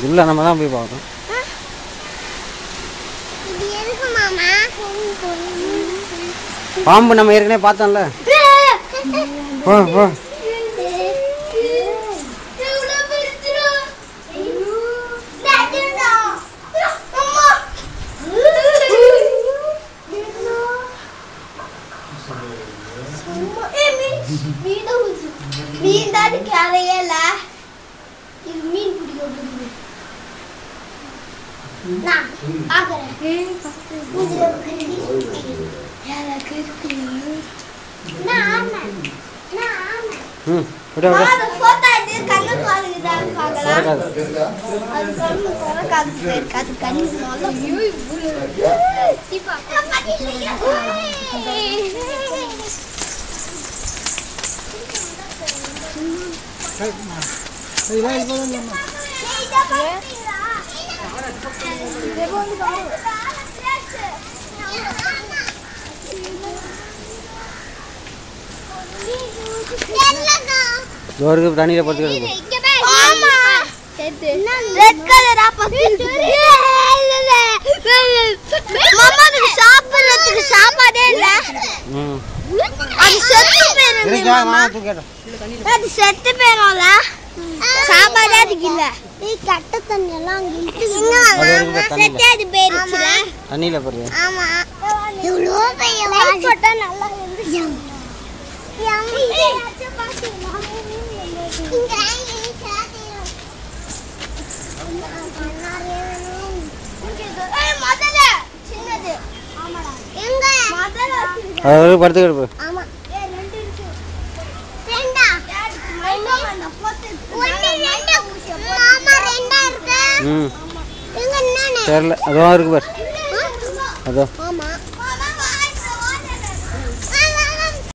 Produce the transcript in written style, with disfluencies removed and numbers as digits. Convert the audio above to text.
உள்ள நம்ம தான் போய் பார்க்கணும். பாம்பு நம்ம ஏற்கனவே பார்த்தோம்ல. தண்ணியில படுத்து ரெட் கலர் சாப்பிடுறதுக்கு சாப்பாடே இல்ல. அது செத்து போயிடும்ல. சாப்பாடே அதுக்கு இல்ல. கட்ட தண்ணி எல்லாம் செத்தாது போயிருச்சுல தண்ணியில போடுறது. ஆமா இவ்வளோ லைட் போட்டா நல்லா இருந்துச்சு. தெரியல, அதுவும் இருக்கு பாரு. அதோ